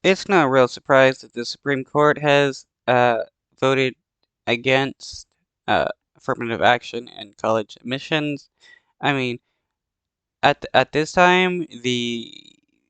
It's no real surprise that the Supreme Court has voted against affirmative action in college admissions. I mean, at this time, the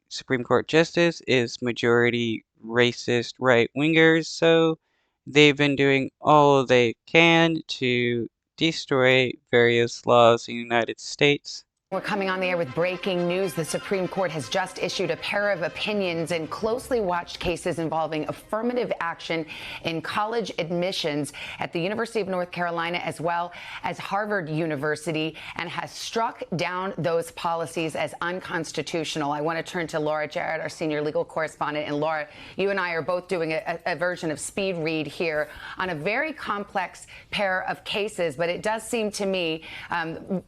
Supreme Court justice is majority racist right-wingers, so they've been doing all they can to destroy various laws in the United States. We're coming on the air with breaking news. The Supreme Court has just issued a pair of opinions in closely watched cases involving affirmative action in college admissions at the University of North Carolina as well as Harvard University, and has struck down those policies as unconstitutional. I want to turn to Laura Jarrett, our senior legal correspondent. And Laura, you and I are both doing a version of speed read here on a very complex pair of cases, but it does seem to me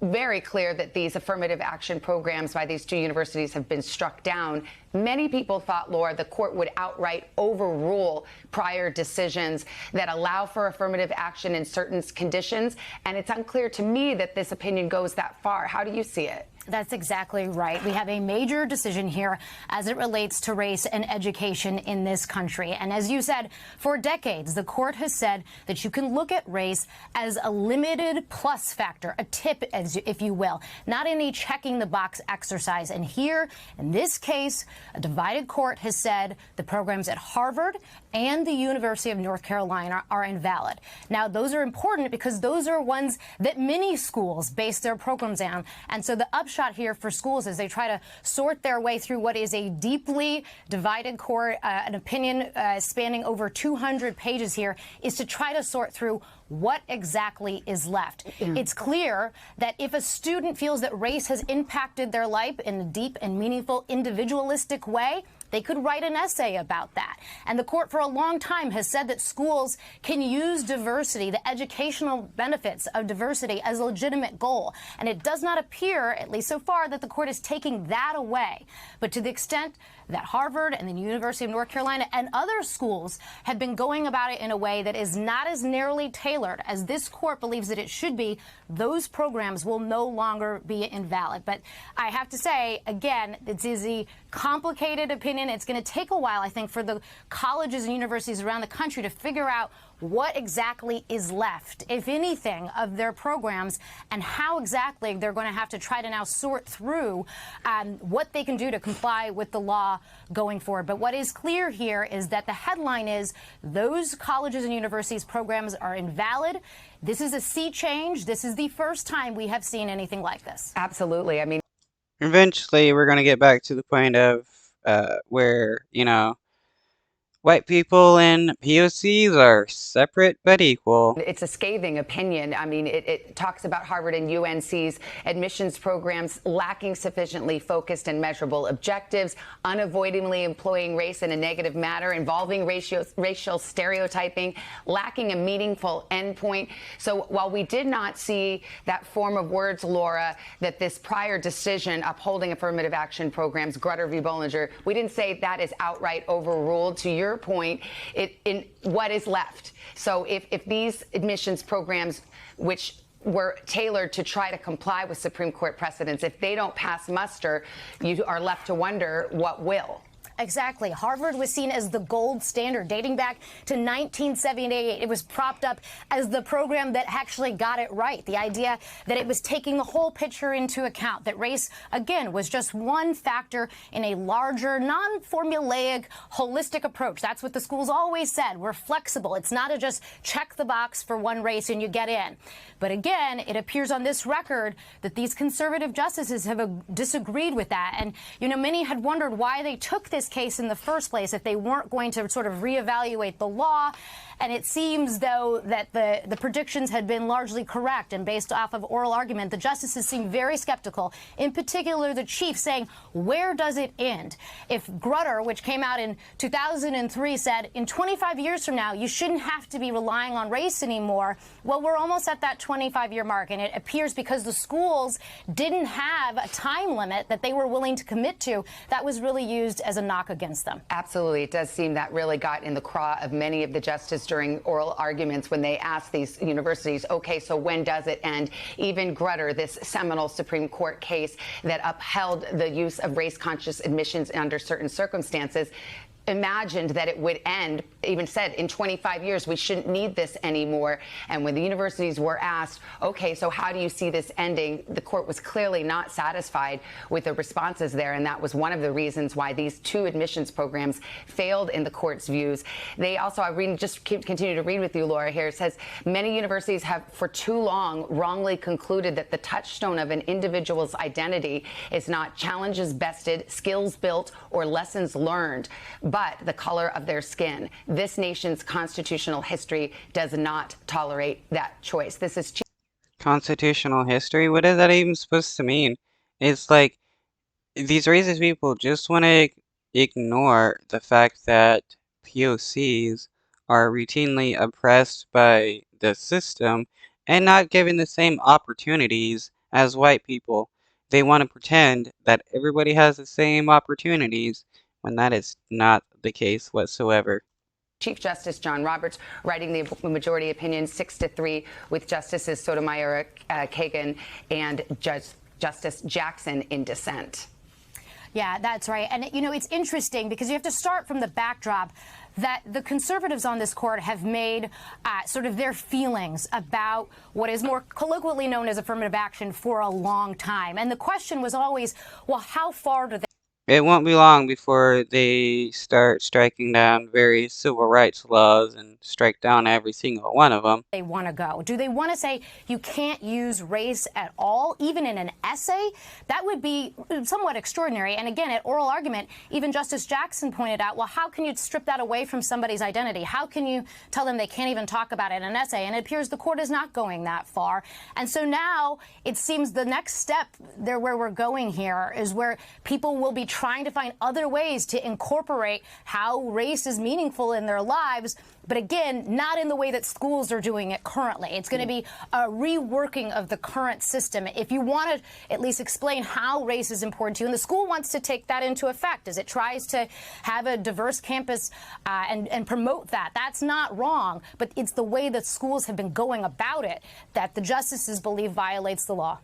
very clear that these affirmative action programs by these two universities have been struck down. Many people thought, Laura, the court would outright overrule prior decisions that allow for affirmative action in certain conditions. And it's unclear to me that this opinion goes that far. How do you see it? That's exactly right. We have a major decision here as it relates to race and education in this country. And as you said, for decades, the court has said that you can look at race as a limited plus factor, a tip, as if you will, not any checking the box exercise. And here, in this case, a divided court has said the programs at Harvard and the University of North Carolina are invalid. Now, those are important because those are ones that many schools base their programs on. And so the upshot here for schools as they try to sort their way through what is a deeply divided court, an opinion spanning over 200 pages here, is to try to sort through what exactly is left. It's clear that if a student feels that race has impacted their life in a deep and meaningful individualistic way, they could write an essay about that. And the court for a long time has said that schools can use diversity, the educational benefits of diversity, as a legitimate goal. And it does not appear, at least so far, that the court is taking that away. But to the extent that Harvard and the University of North Carolina and other schools have been going about it in a way that is not as narrowly tailored as this court believes that it should be, those programs will no longer be invalid. But I have to say, again, this is a complicated opinion. It's going to take a while, I think, for the colleges and universities around the country to figure out what exactly is left, if anything, of their programs, and how exactly they're going to have to try to now sort through what they can do to comply with the law going forward. But what is clear here is that the headline is those colleges and universities programs are invalid. This is a sea change. This is the first time we have seen anything like this. Absolutely. I mean, Eventually, we're going to get back to the point of where, white people and POCs are separate but equal. it's a scathing opinion. I mean, it talks about Harvard and UNC's admissions programs lacking sufficiently focused and measurable objectives, unavoidably employing race in a negative manner, involving racial stereotyping, lacking a meaningful endpoint. So while we did not see that form of words, Laura, that this prior decision upholding affirmative action programs, Grutter v. Bollinger, we didn't say that is outright overruled. To your point, in what is left. So if these admissions programs, which were tailored to try to comply with Supreme Court precedents, if they don't pass muster, you are left to wonder what will. Exactly. Harvard was seen as the gold standard dating back to 1978. It was propped up as the program that actually got it right. The idea that it was taking the whole picture into account, that race, again, was just one factor in a larger, non-formulaic, holistic approach. That's what the schools always said. We're flexible. It's not a just check the box for one race and you get in. But again, it appears on this record that these conservative justices have disagreed with that. And, many had wondered why they took this case in the first place if they weren't going to sort of reevaluate the law. And it seems, though, that the predictions had been largely correct. And based off of oral argument, the justices seem very skeptical, in particular the chief, saying, where does it end? If Grutter, which came out in 2003, said in 25 years from now, you shouldn't have to be relying on race anymore. Well, we're almost at that 25-year mark. And it appears because the schools didn't have a time limit that they were willing to commit to, that was really used as a knock against them. Absolutely. It does seem that really got in the craw of many of the justices during oral arguments when they asked these universities, OK, so when does it end? Even Grutter, this seminal Supreme Court case that upheld the use of race-conscious admissions under certain circumstances, imagined that it would end, even said in 25 years we shouldn't need this anymore. And when the universities were asked, okay, so how do you see this ending, the court was clearly not satisfied with the responses there, and that was one of the reasons why these two admissions programs failed in the court's views. They also, continue to read with you, Laura, here. It says many universities have for too long wrongly concluded that the touchstone of an individual's identity is not challenges bested, skills built, or lessons learned, but the color of their skin. This nation's constitutional history does not tolerate that choice. This is Constitutional history? What is that even supposed to mean? It's like these racist people just want to ignore the fact that POCs are routinely oppressed by the system and not given the same opportunities as white people. They want to pretend that everybody has the same opportunities when that is not the case whatsoever. Chief Justice John Roberts writing the majority opinion 6-3 with Justices Sotomayor, Kagan, and Justice Jackson in dissent. Yeah, that's right. And, you know, it's interesting because you have to start from the backdrop that the conservatives on this court have made sort of their feelings about what is more colloquially known as affirmative action for a long time. And the question was always, well, how far do they... It won't be long before they start striking down various civil rights laws and strike down every single one of them. They want to go? Do they want to say you can't use race at all, even in an essay? That would be somewhat extraordinary. And again, at oral argument, even Justice Jackson pointed out, well, how can you strip that away from somebody's identity? How can you tell them they can't even talk about it in an essay? And it appears the court is not going that far. And so now it seems the next step there where we're going here is where people will be trying to find other ways to incorporate how race is meaningful in their lives, but again, not in the way that schools are doing it currently. It's going to be a reworking of the current system. If you want to at least explain how race is important to you, and the school wants to take that into effect as it tries to have a diverse campus and promote that. That's not wrong, but it's the way that schools have been going about it that the justices believe violates the law.